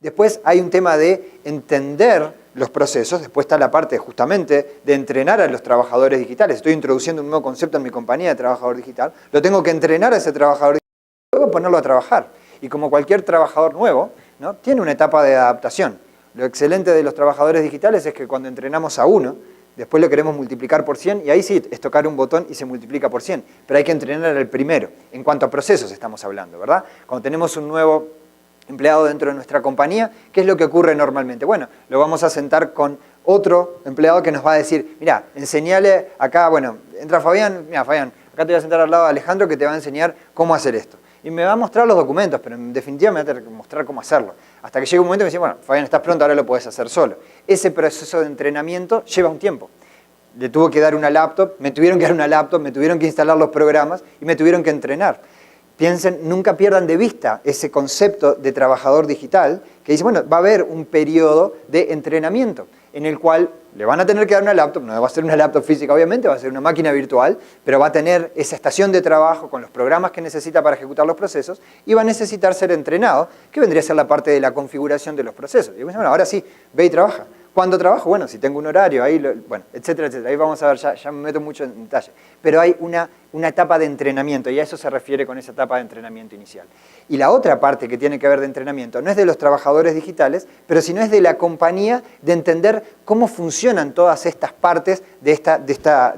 Después hay un tema de entender los procesos, después está la parte justamente de entrenar a los trabajadores digitales. Estoy introduciendo un nuevo concepto en mi compañía de trabajador digital, lo tengo que entrenar a ese trabajador digital, luego ponerlo a trabajar. Y como cualquier trabajador nuevo, ¿no?, tiene una etapa de adaptación. Lo excelente de los trabajadores digitales es que cuando entrenamos a uno, después lo queremos multiplicar por 100 y ahí sí, es tocar un botón y se multiplica por 100. Pero hay que entrenar al primero, en cuanto a procesos estamos hablando, ¿verdad? Cuando tenemos un nuevo empleado dentro de nuestra compañía, ¿qué es lo que ocurre normalmente? Bueno, lo vamos a sentar con otro empleado que nos va a decir, mira, enseñale acá, bueno, entra Fabián, mira Fabián, acá te voy a sentar al lado de Alejandro que te va a enseñar cómo hacer esto. Y me va a mostrar los documentos, pero en definitiva me va a tener que mostrar cómo hacerlo. Hasta que llega un momento que me dice, bueno, Fabián, estás pronto, ahora lo puedes hacer solo. Ese proceso de entrenamiento lleva un tiempo. Le tuvo que dar una laptop, me tuvieron que dar una laptop, me tuvieron que instalar los programas y me tuvieron que entrenar. Piensen, nunca pierdan de vista ese concepto de trabajador digital que dice, bueno, va a haber un periodo de entrenamiento en el cual le van a tener que dar una laptop, no va a ser una laptop física obviamente, va a ser una máquina virtual, pero va a tener esa estación de trabajo con los programas que necesita para ejecutar los procesos y va a necesitar ser entrenado, que vendría a ser la parte de la configuración de los procesos. Y bueno, ahora sí, ve y trabaja. ¿Cuándo trabajo? Bueno, si tengo un horario, ahí, bueno, etcétera, etcétera. Ahí vamos a ver, ya me meto mucho en detalle. Pero hay una etapa de entrenamiento y a eso se refiere con esa etapa de entrenamiento inicial. Y la otra parte que tiene que ver de entrenamiento no es de los trabajadores digitales, pero sino es de la compañía de entender cómo funcionan todas estas partes de esta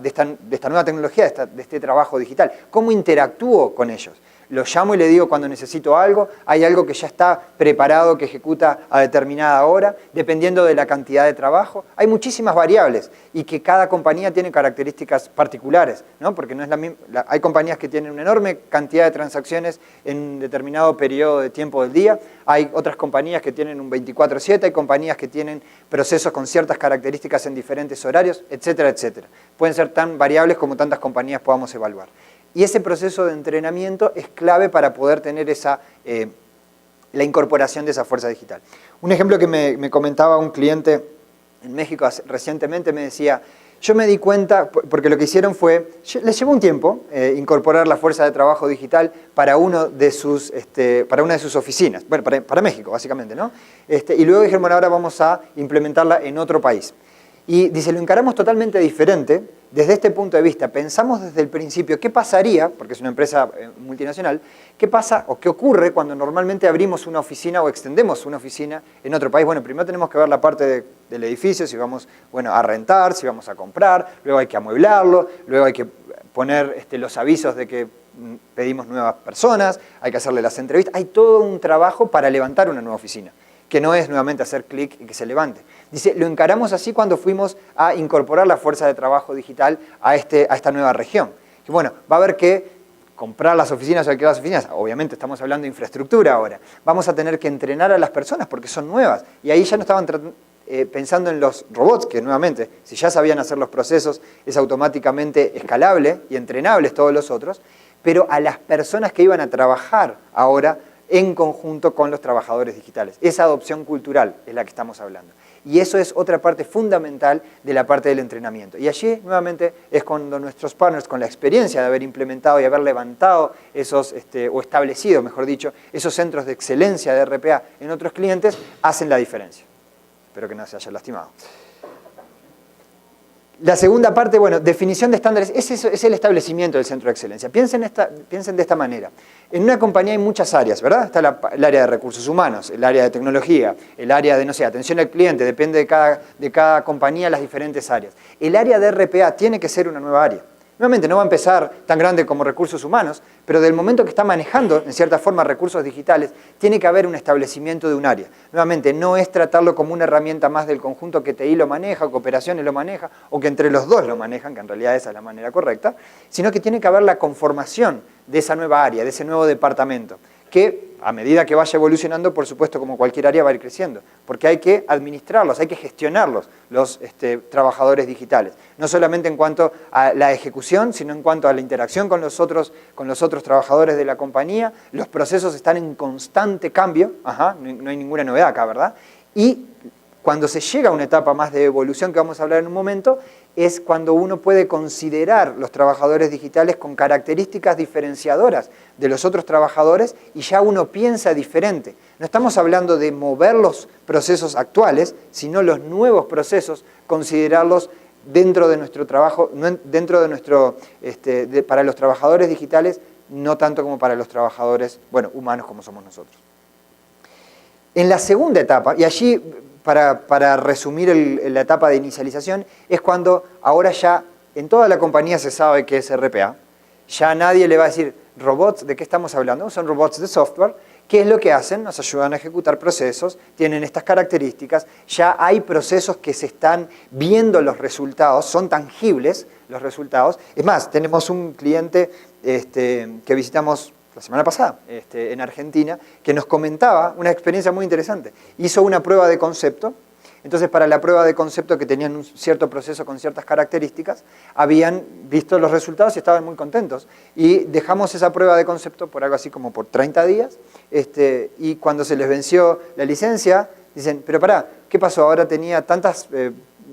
nueva tecnología, de este trabajo digital. ¿Cómo interactúo con ellos? Lo llamo y le digo cuando necesito algo, hay algo que ya está preparado, que ejecuta a determinada hora, dependiendo de la cantidad de trabajo. Hay muchísimas variables y que cada compañía tiene características particulares, ¿no? Porque no es la misma, hay compañías que tienen una enorme cantidad de transacciones en un determinado periodo de tiempo del día, hay otras compañías que tienen un 24/7, hay compañías que tienen procesos con ciertas características en diferentes horarios, etcétera, etcétera. Pueden ser tan variables como tantas compañías podamos evaluar. Y ese proceso de entrenamiento es clave para poder tener la incorporación de esa fuerza digital. Un ejemplo que me comentaba un cliente en México recientemente me decía, yo me di cuenta, porque lo que hicieron fue, les llevó un tiempo incorporar la fuerza de trabajo digital para una de sus oficinas, bueno, para México básicamente, ¿no? Y luego dijeron, bueno, ahora vamos a implementarla en otro país. Y dice, lo encaramos totalmente diferente desde este punto de vista. Pensamos desde el principio, ¿qué pasaría, porque es una empresa multinacional, qué pasa o qué ocurre cuando normalmente abrimos una oficina o extendemos una oficina en otro país? Bueno, primero tenemos que ver la parte del edificio, si vamos, bueno, a rentar, si vamos a comprar, luego hay que amueblarlo, luego hay que poner los avisos de que pedimos nuevas personas, hay que hacerle las entrevistas, hay todo un trabajo para levantar una nueva oficina, que no es nuevamente hacer clic y que se levante. Dice, lo encaramos así cuando fuimos a incorporar la fuerza de trabajo digital a esta nueva región. Y bueno, va a haber que comprar las oficinas o alquilar las oficinas. Obviamente estamos hablando de infraestructura ahora. Vamos a tener que entrenar a las personas porque son nuevas. Y ahí ya no estaban pensando en los robots, que nuevamente, si ya sabían hacer los procesos, es automáticamente escalable y entrenables todos los otros, pero a las personas que iban a trabajar ahora en conjunto con los trabajadores digitales. Esa adopción cultural es la que estamos hablando. Y eso es otra parte fundamental de la parte del entrenamiento. Y allí, nuevamente, es cuando nuestros partners, con la experiencia de haber implementado y haber levantado esos, o establecido, mejor dicho, esos centros de excelencia de RPA en otros clientes, hacen la diferencia. Espero que no se haya lastimado. La segunda parte, bueno, definición de estándares, es el establecimiento del centro de excelencia. Piensen de esta manera. En una compañía hay muchas áreas, ¿verdad? Está el área de recursos humanos, el área de tecnología, el área de, no sé, atención al cliente, depende de cada compañía las diferentes áreas. El área de RPA tiene que ser una nueva área. Nuevamente, no va a empezar tan grande como recursos humanos, pero del momento que está manejando, en cierta forma, recursos digitales, tiene que haber un establecimiento de un área. Nuevamente, no es tratarlo como una herramienta más del conjunto que TI lo maneja, o que operaciones lo maneja, o que entre los dos lo manejan, que en realidad esa es la manera correcta, sino que tiene que haber la conformación de esa nueva área, de ese nuevo departamento, que a medida que vaya evolucionando, por supuesto, como cualquier área va a ir creciendo, porque hay que administrarlos, hay que gestionarlos, los trabajadores digitales. No solamente en cuanto a la ejecución, sino en cuanto a la interacción con los otros trabajadores de la compañía. Los procesos están en constante cambio, no hay ninguna novedad acá, ¿verdad? Y Cuando se llega a una etapa más de evolución, que vamos a hablar en un momento, es cuando uno puede considerar los trabajadores digitales con características diferenciadoras de los otros trabajadores y ya uno piensa diferente. No estamos hablando de mover los procesos actuales, sino los nuevos procesos, considerarlos dentro de nuestro trabajo, dentro de nuestro, para los trabajadores digitales, no tanto como para los trabajadores, bueno, humanos como somos nosotros. En la segunda etapa, y allí para resumir la etapa de inicialización, es cuando ahora ya en toda la compañía se sabe qué es RPA, ya nadie le va a decir, robots, ¿de qué estamos hablando? Son robots de software. ¿Qué es lo que hacen? Nos ayudan a ejecutar procesos, tienen estas características, ya hay procesos que se están viendo los resultados, son tangibles los resultados. Es más, tenemos un cliente que visitamos la semana pasada en Argentina, que nos comentaba una experiencia muy interesante. Hizo una prueba de concepto, entonces para la prueba de concepto que tenían un cierto proceso con ciertas características, habían visto los resultados y estaban muy contentos. Y dejamos esa prueba de concepto por algo así como por 30 días, y cuando se les venció la licencia, dicen, pero pará, ¿qué pasó? Ahora tenía tantas...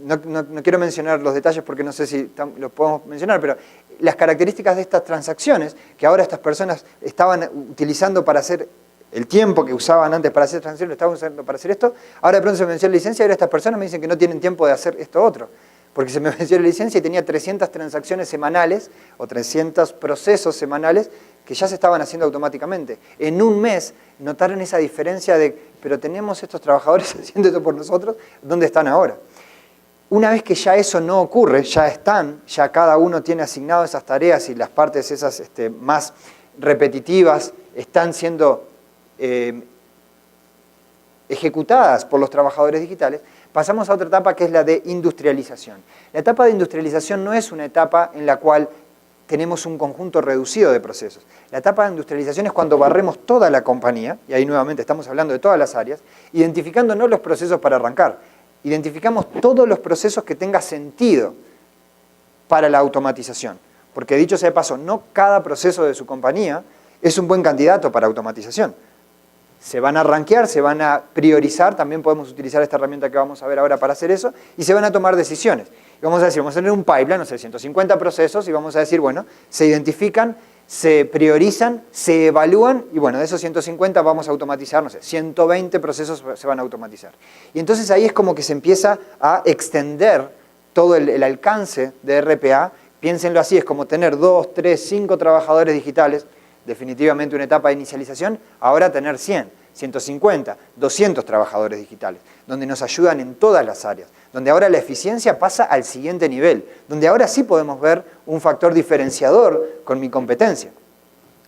No quiero mencionar los detalles porque no sé si los podemos mencionar, pero las características de estas transacciones que ahora estas personas estaban utilizando para hacer el tiempo que usaban antes para hacer transacciones, lo estaban usando para hacer esto, ahora de pronto se me venció la licencia y ahora estas personas me dicen que no tienen tiempo de hacer esto otro, porque se me venció la licencia y tenía 300 transacciones semanales o 300 procesos semanales que ya se estaban haciendo automáticamente. En un mes notaron esa diferencia de, pero tenemos estos trabajadores haciendo esto por nosotros, ¿dónde están ahora? Una vez que ya eso no ocurre, ya cada uno tiene asignado esas tareas y las partes esas más repetitivas están siendo ejecutadas por los trabajadores digitales, pasamos a otra etapa que es la de industrialización. La etapa de industrialización no es una etapa en la cual tenemos un conjunto reducido de procesos. La etapa de industrialización es cuando barremos toda la compañía, y ahí nuevamente estamos hablando de todas las áreas, identificando no los procesos para arrancar, identificamos todos los procesos que tenga sentido para la automatización. Porque dicho sea de paso, no cada proceso de su compañía es un buen candidato para automatización. Se van a rankear, se van a priorizar, también podemos utilizar esta herramienta que vamos a ver ahora para hacer eso, y se van a tomar decisiones. Y vamos a decir, vamos a tener un pipeline, no sé, 150 procesos, y vamos a decir, bueno, se identifican, se priorizan, se evalúan, y bueno, de esos 150 vamos a automatizar, no sé, 120 procesos se van a automatizar. Y entonces ahí es como que se empieza a extender todo el alcance de RPA. Piénsenlo así, es como tener 2, 3, 5 trabajadores digitales, definitivamente una etapa de inicialización, ahora tener 100, 150, 200 trabajadores digitales, donde nos ayudan en todas las áreas, donde ahora la eficiencia pasa al siguiente nivel, donde ahora sí podemos ver un factor diferenciador con mi competencia.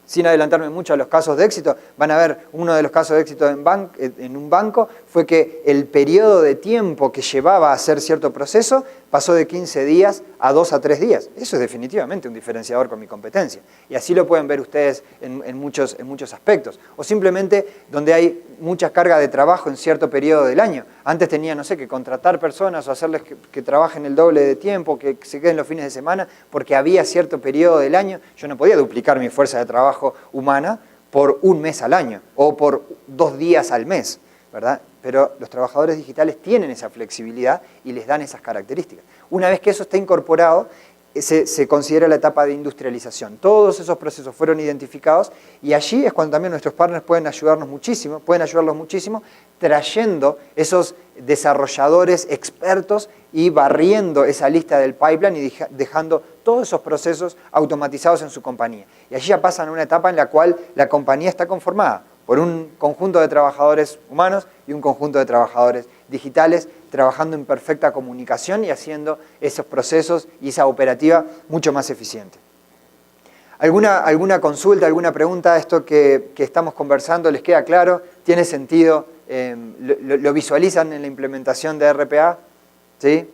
Sin adelantarme mucho a los casos de éxito, van a ver uno de los casos de éxito en un banco fue que el periodo de tiempo que llevaba a hacer cierto proceso pasó de 15 días a 2 a 3 días. Eso es definitivamente un diferenciador con mi competencia. Y así lo pueden ver ustedes en muchos aspectos. O simplemente donde hay mucha carga de trabajo en cierto periodo del año. Antes tenía, no sé, que contratar personas o hacerles que trabajen el doble de tiempo, que se queden los fines de semana, porque había cierto periodo del año. Yo no podía duplicar mi fuerza de trabajo humana por un mes al año o por 2 días al mes, ¿verdad? Pero los trabajadores digitales tienen esa flexibilidad y les dan esas características. Una vez que eso está incorporado, se considera la etapa de industrialización. Todos esos procesos fueron identificados y allí es cuando también nuestros partners pueden ayudarlos muchísimo trayendo esos desarrolladores expertos y barriendo esa lista del pipeline y dejando todos esos procesos automatizados en su compañía. Y allí ya pasan a una etapa en la cual la compañía está conformada por un conjunto de trabajadores humanos y un conjunto de trabajadores digitales trabajando en perfecta comunicación y haciendo esos procesos y esa operativa mucho más eficiente. ¿Alguna consulta, alguna pregunta? ¿Esto que estamos conversando les queda claro? ¿Tiene sentido? ¿Lo visualizan en la implementación de RPA? ¿Sí?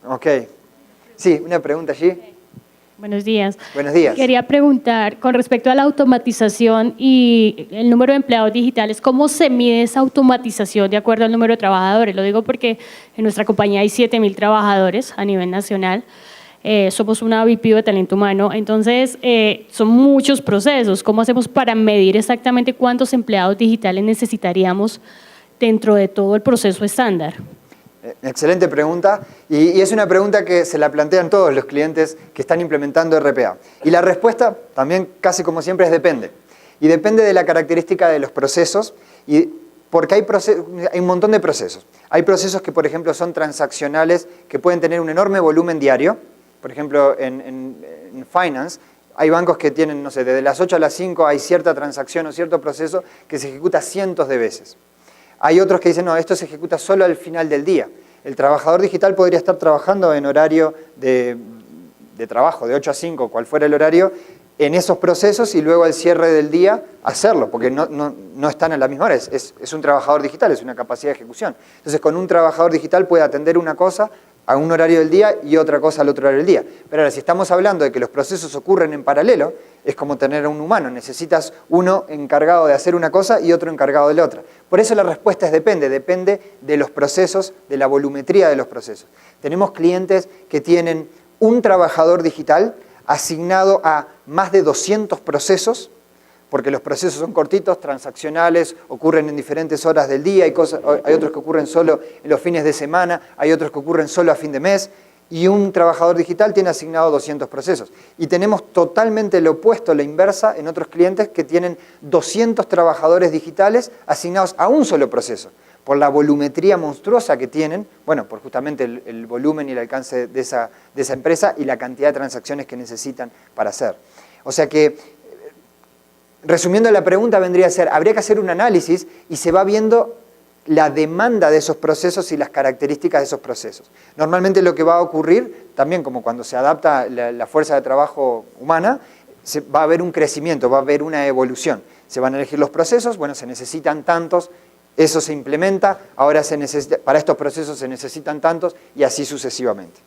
Ok. Sí, una pregunta allí. Buenos días. Buenos días. Quería preguntar con respecto a la automatización y el número de empleados digitales, ¿cómo se mide esa automatización de acuerdo al número de trabajadores? Lo digo porque en nuestra compañía hay 7.000 trabajadores a nivel nacional. Somos una VP de talento humano, entonces son muchos procesos. ¿Cómo hacemos para medir exactamente cuántos empleados digitales necesitaríamos dentro de todo el proceso estándar? Excelente pregunta, y es una pregunta que se la plantean todos los clientes que están implementando RPA. Y la respuesta, también casi como siempre, es depende. Y depende de la característica de los procesos, porque hay un montón de procesos. Hay procesos que, por ejemplo, son transaccionales, que pueden tener un enorme volumen diario. Por ejemplo, en Finance, hay bancos que tienen, no sé, desde las 8 a las 5 hay cierta transacción o cierto proceso que se ejecuta cientos de veces. Hay otros que dicen, no, esto se ejecuta solo al final del día. El trabajador digital podría estar trabajando en horario de trabajo, de 8 a 5, cual fuera el horario, en esos procesos y luego al cierre del día hacerlo, porque no están a la misma hora. Es un trabajador digital, es una capacidad de ejecución. Entonces, con un trabajador digital puede atender una cosa a un horario del día y otra cosa al otro horario del día. Pero ahora, si estamos hablando de que los procesos ocurren en paralelo, es como tener a un humano. Necesitas uno encargado de hacer una cosa y otro encargado de la otra. Por eso la respuesta es depende de los procesos, de la volumetría de los procesos. Tenemos clientes que tienen un trabajador digital asignado a más de 200 procesos, porque los procesos son cortitos, transaccionales, ocurren en diferentes horas del día, hay otros que ocurren solo en los fines de semana, hay otros que ocurren solo a fin de mes, y un trabajador digital tiene asignado 200 procesos. Y tenemos totalmente lo opuesto, la inversa, en otros clientes que tienen 200 trabajadores digitales asignados a un solo proceso, por la volumetría monstruosa que tienen, bueno, por justamente el volumen y el alcance de esa empresa y la cantidad de transacciones que necesitan para hacer. O sea que, resumiendo la pregunta, vendría a ser, habría que hacer un análisis y se va viendo la demanda de esos procesos y las características de esos procesos. Normalmente lo que va a ocurrir, también como cuando se adapta la fuerza de trabajo humana, va a haber un crecimiento, va a haber una evolución. Se van a elegir los procesos, bueno, se necesitan tantos, eso se implementa, ahora para estos procesos se necesitan tantos y así sucesivamente.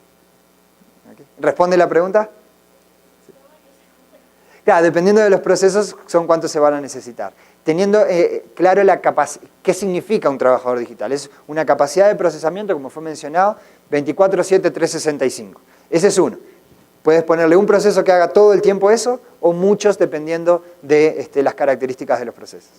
¿Okay? ¿Responde la pregunta? Claro, dependiendo de los procesos son cuántos se van a necesitar. Teniendo claro qué significa un trabajador digital. Es una capacidad de procesamiento, como fue mencionado, 24/7, 365. Ese es uno. Puedes ponerle un proceso que haga todo el tiempo eso, o muchos dependiendo de las características de los procesos.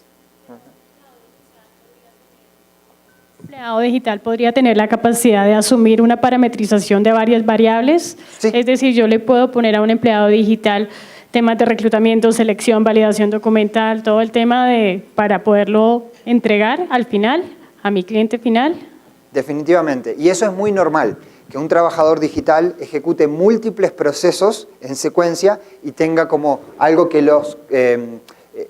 ¿Un empleado digital podría tener la capacidad de asumir una parametrización de varias variables? Sí. Es decir, yo le puedo poner a un empleado digital temas de reclutamiento, selección, validación documental, todo el tema para poderlo entregar al final, a mi cliente final. Definitivamente, y eso es muy normal, que un trabajador digital ejecute múltiples procesos en secuencia y tenga como algo que los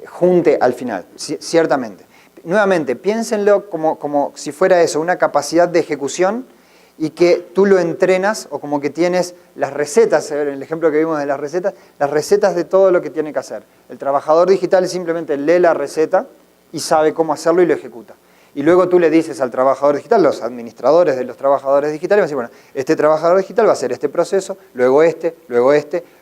junte al final, ciertamente. Nuevamente, piénsenlo como si fuera eso, una capacidad de ejecución y que tú lo entrenas o como que tienes las recetas, el ejemplo que vimos de las recetas de todo lo que tiene que hacer. El trabajador digital simplemente lee la receta y sabe cómo hacerlo y lo ejecuta. Y luego tú le dices al trabajador digital, los administradores de los trabajadores digitales, van a decir, bueno, este trabajador digital va a hacer este proceso, luego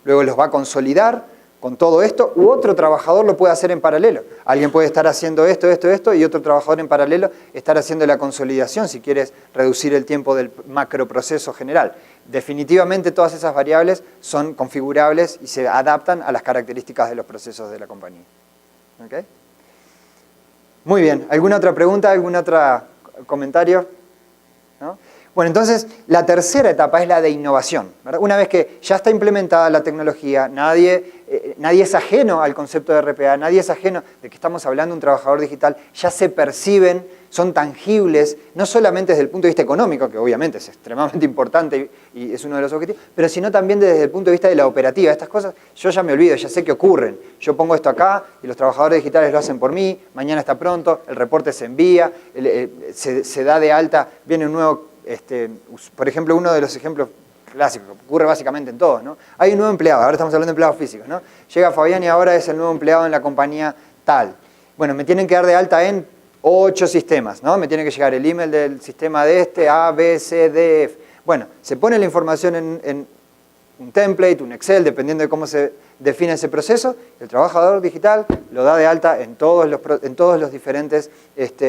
los va a consolidar con todo esto, u otro trabajador lo puede hacer en paralelo. Alguien puede estar haciendo esto, y otro trabajador en paralelo estar haciendo la consolidación si quieres reducir el tiempo del macroproceso general. Definitivamente todas esas variables son configurables y se adaptan a las características de los procesos de la compañía. ¿Okay? Muy bien. ¿Alguna otra pregunta? ¿Algún otro comentario? ¿No? Bueno, entonces la tercera etapa es la de innovación, ¿verdad? Una vez que ya está implementada la tecnología, nadie es ajeno al concepto de RPA, nadie es ajeno de que estamos hablando de un trabajador digital, ya se perciben, son tangibles, no solamente desde el punto de vista económico, que obviamente es extremadamente importante y es uno de los objetivos, pero sino también desde el punto de vista de la operativa. Estas cosas yo ya me olvido, ya sé que ocurren. Yo pongo esto acá y los trabajadores digitales lo hacen por mí, mañana está pronto, el reporte se envía, se da de alta, viene un nuevo... por ejemplo, uno de los ejemplos clásicos, que ocurre básicamente en todos, ¿no? Hay un nuevo empleado, ahora estamos hablando de empleados físicos, ¿no? Llega Fabián y ahora es el nuevo empleado en la compañía tal. Bueno, me tienen que dar de alta en 8 sistemas, ¿no? Me tiene que llegar el email del sistema de A, B, C, D, F. Bueno, se pone la información en un template, un Excel, dependiendo de cómo se define ese proceso. El trabajador digital lo da de alta en todos los diferentes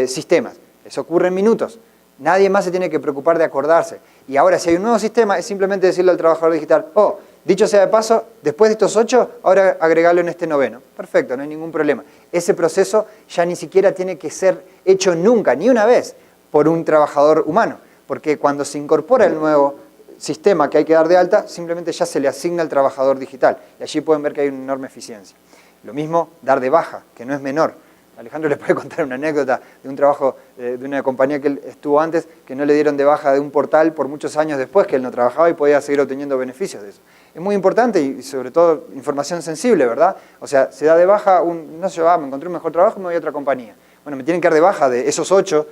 sistemas. Eso ocurre en minutos. Nadie más se tiene que preocupar de acordarse. Y ahora, si hay un nuevo sistema, es simplemente decirle al trabajador digital, dicho sea de paso, después de estos 8, ahora agregarlo en este 9. Perfecto, no hay ningún problema. Ese proceso ya ni siquiera tiene que ser hecho nunca, ni una vez, por un trabajador humano. porque cuando se incorpora el nuevo sistema que hay que dar de alta, simplemente ya se le asigna al trabajador digital. Y allí pueden ver que hay una enorme eficiencia. Lo mismo dar de baja, que no es menor. Alejandro les puede contar una anécdota de un trabajo de una compañía que él estuvo antes, que no le dieron de baja de un portal por muchos años después que él no trabajaba y podía seguir obteniendo beneficios de eso. Es muy importante y sobre todo información sensible, ¿verdad? O sea, se da de baja, no sé, me encontré un mejor trabajo y me voy a otra compañía. Bueno, me tienen que dar de baja de esos 8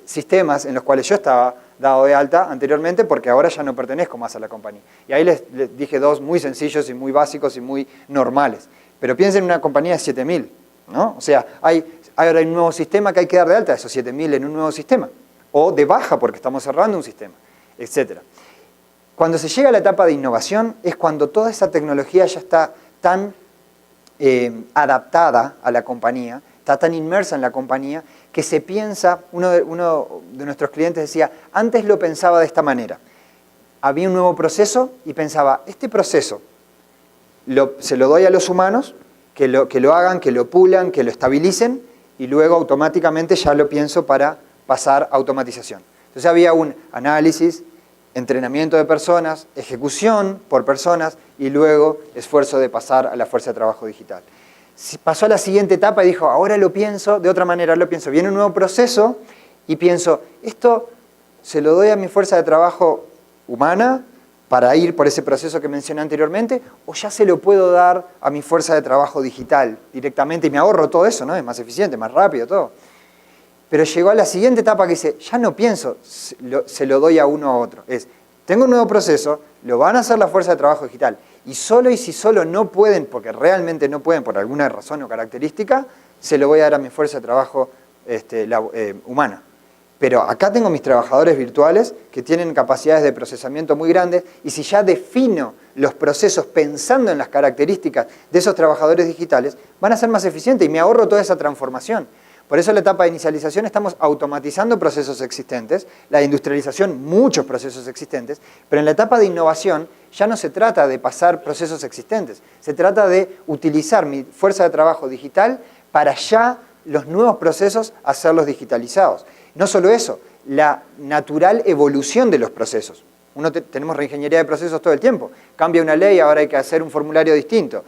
sistemas en los cuales yo estaba dado de alta anteriormente porque ahora ya no pertenezco más a la compañía. Y ahí les dije 2 muy sencillos y muy básicos y muy normales. Pero piensen en una compañía de 7.000, ¿no? O sea, ahora hay un nuevo sistema que hay que dar de alta a esos 7.000 en un nuevo sistema. O de baja porque estamos cerrando un sistema, etc. Cuando se llega a la etapa de innovación es cuando toda esa tecnología ya está tan adaptada a la compañía, está tan inmersa en la compañía, que se piensa, uno de nuestros clientes decía, antes lo pensaba de esta manera. Había un nuevo proceso y pensaba, este proceso se lo doy a los humanos, que lo hagan, que lo pulan, que lo estabilicen, y luego automáticamente ya lo pienso para pasar a automatización. Entonces había un análisis, entrenamiento de personas, ejecución por personas, y luego esfuerzo de pasar a la fuerza de trabajo digital. Pasó a la siguiente etapa y dijo, ahora lo pienso de otra manera, viene un nuevo proceso y pienso, esto se lo doy a mi fuerza de trabajo humana para ir por ese proceso que mencioné anteriormente, o ya se lo puedo dar a mi fuerza de trabajo digital directamente y me ahorro todo eso, ¿no? Es más eficiente, más rápido, todo. Pero llegó a la siguiente etapa que dice, ya no pienso, se lo doy a uno a otro. Tengo un nuevo proceso, lo van a hacer la fuerza de trabajo digital. Y si solo no pueden, porque realmente no pueden por alguna razón o característica, se lo voy a dar a mi fuerza de trabajo humana. Pero acá tengo mis trabajadores virtuales que tienen capacidades de procesamiento muy grandes y si ya defino los procesos pensando en las características de esos trabajadores digitales, van a ser más eficientes y me ahorro toda esa transformación. Por eso en la etapa de inicialización estamos automatizando procesos existentes, la industrialización, muchos procesos existentes, pero en la etapa de innovación ya no se trata de pasar procesos existentes, se trata de utilizar mi fuerza de trabajo digital para ya los nuevos procesos hacerlos digitalizados. No solo eso, la natural evolución de los procesos. Tenemos reingeniería de procesos todo el tiempo, cambia una ley, ahora hay que hacer un formulario distinto.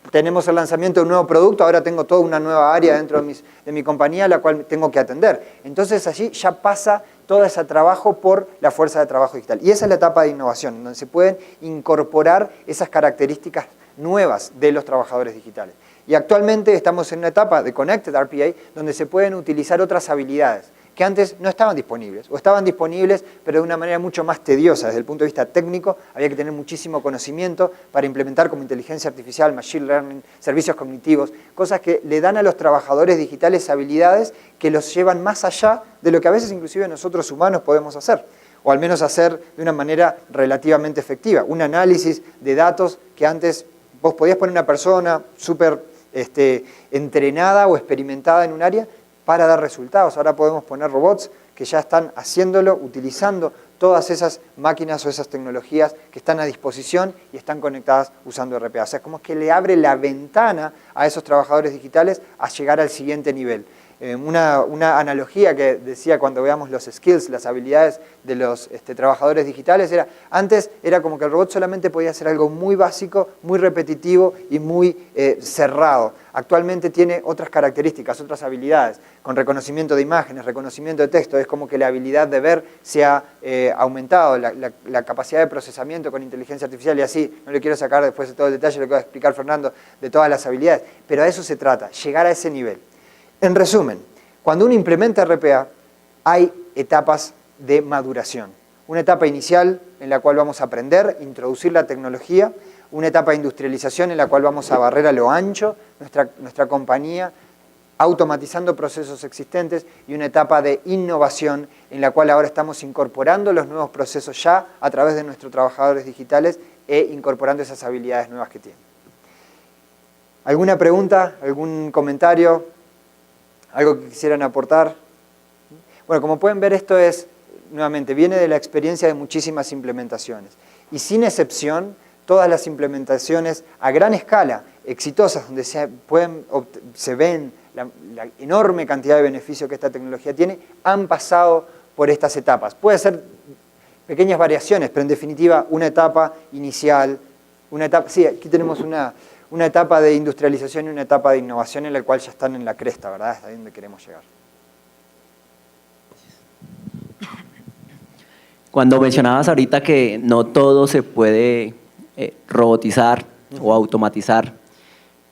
Tenemos el lanzamiento de un nuevo producto, ahora tengo toda una nueva área dentro de mi compañía a la cual tengo que atender. Entonces allí ya pasa todo ese trabajo por la fuerza de trabajo digital. Y esa es la etapa de innovación, donde se pueden incorporar esas características nuevas de los trabajadores digitales. Y actualmente estamos en una etapa de Connected RPA, donde se pueden utilizar otras habilidades que antes no estaban disponibles, o estaban disponibles pero de una manera mucho más tediosa. Desde el punto de vista técnico había que tener muchísimo conocimiento para implementar como inteligencia artificial, machine learning, servicios cognitivos, cosas que le dan a los trabajadores digitales habilidades que los llevan más allá de lo que a veces inclusive nosotros humanos podemos hacer, o al menos hacer de una manera relativamente efectiva. Un análisis de datos que antes vos podías poner una persona súper entrenada o experimentada en un área para dar resultados. Ahora podemos poner robots que ya están haciéndolo, utilizando todas esas máquinas o esas tecnologías que están a disposición y están conectadas usando RPA. O sea, como que le abre la ventana a esos trabajadores digitales a llegar al siguiente nivel. Una analogía que decía cuando veamos los skills, las habilidades de los trabajadores digitales, antes era como que el robot solamente podía hacer algo muy básico, muy repetitivo y muy cerrado. Actualmente tiene otras características, otras habilidades, con reconocimiento de imágenes, reconocimiento de texto. Es como que la habilidad de ver se ha aumentado, la capacidad de procesamiento con inteligencia artificial y así. No le quiero sacar después de todo el detalle, lo que va a explicar Fernando, de todas las habilidades. Pero a eso se trata, llegar a ese nivel. En resumen, cuando uno implementa RPA, hay etapas de maduración. Una etapa inicial en la cual vamos a aprender, introducir la tecnología, una etapa de industrialización en la cual vamos a barrer a lo ancho nuestra compañía, automatizando procesos existentes, y una etapa de innovación en la cual ahora estamos incorporando los nuevos procesos ya a través de nuestros trabajadores digitales e incorporando esas habilidades nuevas que tienen. ¿Alguna pregunta? ¿Algún comentario? ¿Algo que quisieran aportar? Bueno, como pueden ver, esto nuevamente, viene de la experiencia de muchísimas implementaciones. Y sin excepción, todas las implementaciones a gran escala, exitosas, donde se ven la enorme cantidad de beneficios que esta tecnología tiene, han pasado por estas etapas. Puede ser pequeñas variaciones, pero en definitiva una etapa inicial, sí, aquí tenemos una etapa de industrialización y una etapa de innovación en la cual ya están en la cresta, ¿verdad? Es ahí donde queremos llegar. Cuando mencionabas ahorita que no todo se puede robotizar o automatizar,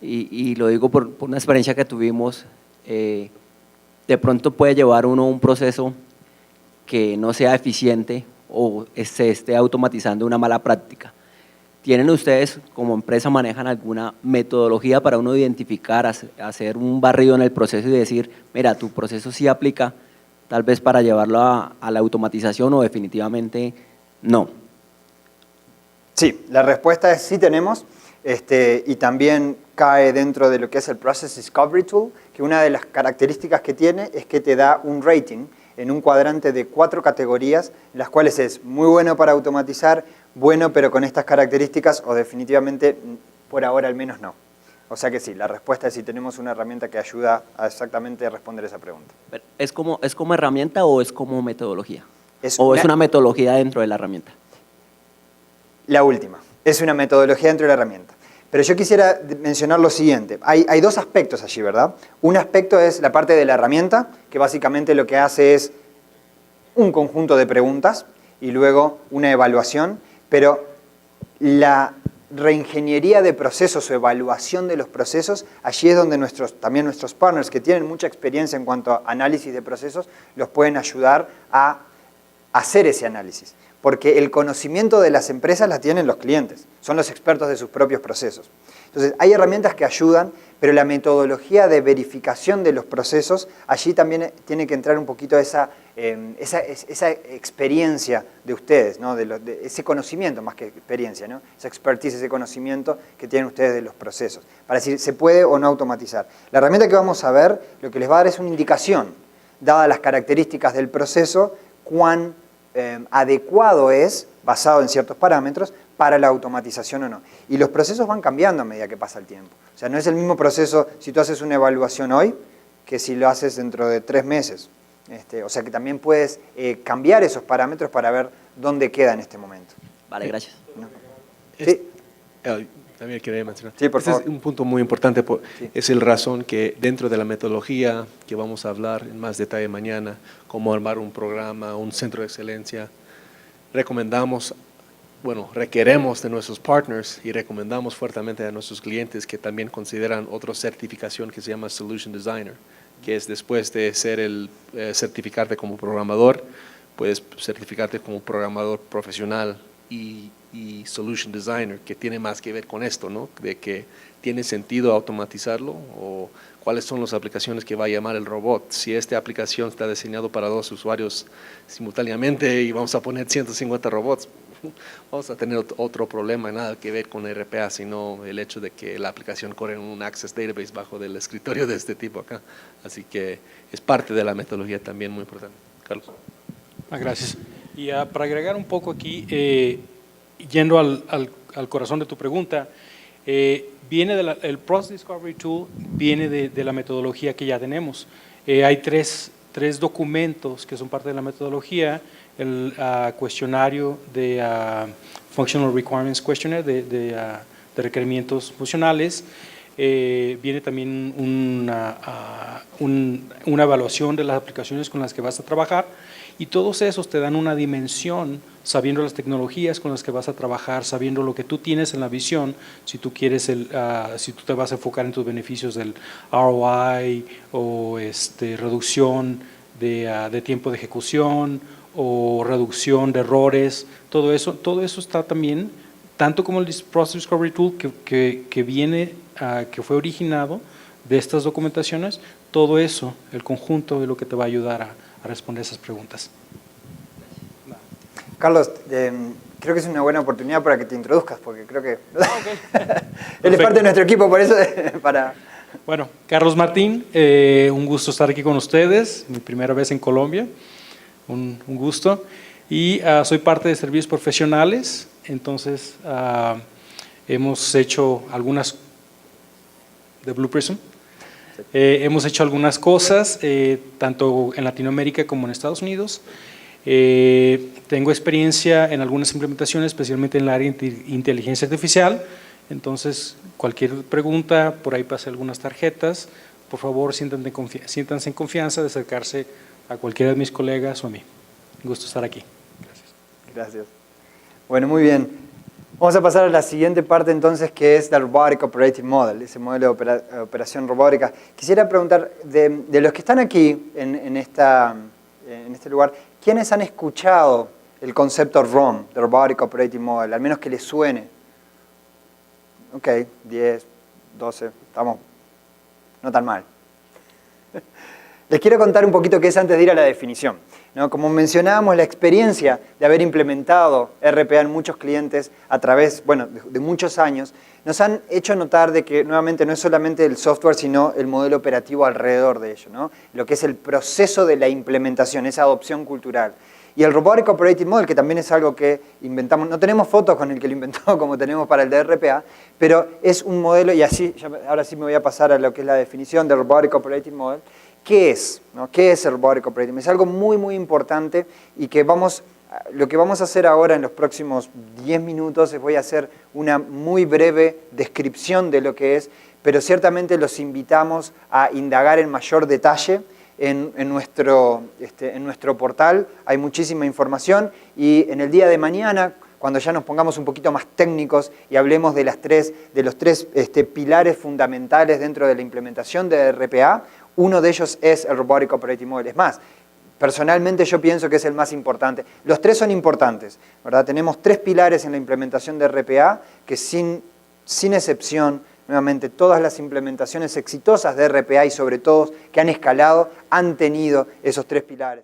y lo digo por una experiencia que tuvimos, de pronto puede llevar uno a un proceso que no sea eficiente o se esté automatizando una mala práctica. ¿Tienen ustedes como empresa, manejan alguna metodología para uno identificar, hacer un barrido en el proceso y decir, mira, tu proceso sí aplica, tal vez para llevarlo a la automatización o definitivamente no? Sí, la respuesta es sí tenemos, y también cae dentro de lo que es el Process Discovery Tool, que una de las características que tiene es que te da un rating en un cuadrante de 4 categorías, en las cuales es muy bueno para automatizar, bueno pero con estas características, o definitivamente por ahora al menos no. O sea que sí, la respuesta es sí tenemos una herramienta que ayuda a exactamente responder esa pregunta. ¿Es como herramienta o es como metodología? ¿Es una una metodología dentro de la herramienta? La última, es una metodología dentro de la herramienta. Pero yo quisiera mencionar lo siguiente. Hay dos aspectos allí, ¿verdad? Un aspecto es la parte de la herramienta, que básicamente lo que hace es un conjunto de preguntas y luego una evaluación, pero la reingeniería de procesos o evaluación de los procesos, allí es donde también nuestros partners que tienen mucha experiencia en cuanto a análisis de procesos, los pueden ayudar a hacer ese análisis. Porque el conocimiento de las empresas la tienen los clientes, son los expertos de sus propios procesos. Entonces, hay herramientas que ayudan, pero la metodología de verificación de los procesos, allí también tiene que entrar un poquito esa experiencia de ustedes, ¿no? de ese conocimiento más que experiencia, ¿no? Esa expertise, ese conocimiento que tienen ustedes de los procesos, para decir se puede o no automatizar. La herramienta que vamos a ver, lo que les va a dar es una indicación, dadas las características del proceso, cuán adecuado es, basado en ciertos parámetros, para la automatización o no. Y los procesos van cambiando a medida que pasa el tiempo. O sea, no es el mismo proceso si tú haces una evaluación hoy que si lo haces dentro de 3 meses. O sea que también puedes cambiar esos parámetros para ver dónde queda en este momento. Vale, gracias. ¿No? Sí. También quería mencionar. Sí, por favor. Es un punto muy importante, Sí. es el razón que dentro de la metodología que vamos a hablar en más detalle mañana, cómo armar un programa, un centro de excelencia, requeremos de nuestros partners y recomendamos fuertemente a nuestros clientes que también consideran otra certificación que se llama Solution Designer, que es después de ser certificarte como programador, puedes certificarte como programador profesional y Solution Designer, que tiene más que ver con esto, ¿no? De que tiene sentido automatizarlo o cuáles son las aplicaciones que va a llamar el robot. Si esta aplicación está diseñado para 2 usuarios simultáneamente y vamos a poner 150 robots, vamos a tener otro problema, nada que ver con RPA, sino el hecho de que la aplicación corre en un Access Database bajo del escritorio de este tipo acá. Así que es parte de la metodología también muy importante. Carlos. Gracias. Y para agregar un poco aquí, yendo al corazón de tu pregunta, viene el Process Discovery Tool viene de la metodología que ya tenemos. Hay tres documentos que son parte de la metodología: el cuestionario de Functional Requirements Questionnaire, de requerimientos funcionales. Viene también una evaluación de las aplicaciones con las que vas a trabajar, y todos esos te dan una dimensión, sabiendo las tecnologías con las que vas a trabajar, sabiendo lo que tú tienes en la visión, si tú quieres si tú te vas a enfocar en tus beneficios del ROI o reducción de tiempo de ejecución o reducción de errores, todo eso está también, tanto como el Process Discovery Tool que viene, que fue originado de estas documentaciones, todo eso, el conjunto, es lo que te va a ayudar a responder esas preguntas. Carlos, creo que es una buena oportunidad para que te introduzcas, porque creo que él es parte de nuestro equipo, por eso Bueno, Carlos Martín, un gusto estar aquí con ustedes, mi primera vez en Colombia, un gusto, y soy parte de Servicios Profesionales. Entonces hemos hecho algunas de Blue Prism, Hemos hecho algunas cosas, tanto en Latinoamérica como en Estados Unidos. Tengo experiencia en algunas implementaciones, especialmente en el área de inteligencia artificial. Entonces, cualquier pregunta, por ahí pasé algunas tarjetas. Por favor, siéntanse en confianza de acercarse a cualquiera de mis colegas o a mí. Un gusto estar aquí. Gracias. Gracias. Bueno, muy bien. Vamos a pasar a la siguiente parte entonces, que es el Robotic Operating Model, ese modelo de operación robótica. Quisiera preguntar, de los que están aquí en este lugar, ¿quiénes han escuchado el concepto ROM, de Robotic Operating Model? Al menos que les suene. Ok, 10, 12, estamos no tan mal. Les quiero contar un poquito qué es antes de ir a la definición, ¿no? Como mencionábamos, la experiencia de haber implementado RPA en muchos clientes a través, bueno, de muchos años, nos han hecho notar de que nuevamente no es solamente el software, sino el modelo operativo alrededor de ello, ¿no? Lo que es el proceso de la implementación, esa adopción cultural. Y el Robotic Operating Model, que también es algo que inventamos, no tenemos fotos con el que lo inventó como tenemos para el de RPA, pero es un modelo, y así, ahora sí me voy a pasar a lo que es la definición del Robotic Operating Model. ¿Qué es? ¿No? ¿Qué es el Robotic Operating Model? Es algo muy, muy importante y que lo que vamos a hacer ahora en los próximos 10 minutos es voy a hacer una muy breve descripción de lo que es, pero ciertamente los invitamos a indagar en mayor detalle en nuestro portal. Hay muchísima información y en el día de mañana, cuando ya nos pongamos un poquito más técnicos y hablemos de los tres pilares fundamentales dentro de la implementación de RPA, uno de ellos es el Robotic Operating Model. Es más, personalmente yo pienso que es el más importante. Los tres son importantes, ¿verdad? Tenemos tres pilares en la implementación de RPA que sin excepción, nuevamente, todas las implementaciones exitosas de RPA y sobre todo que han escalado han tenido esos tres pilares.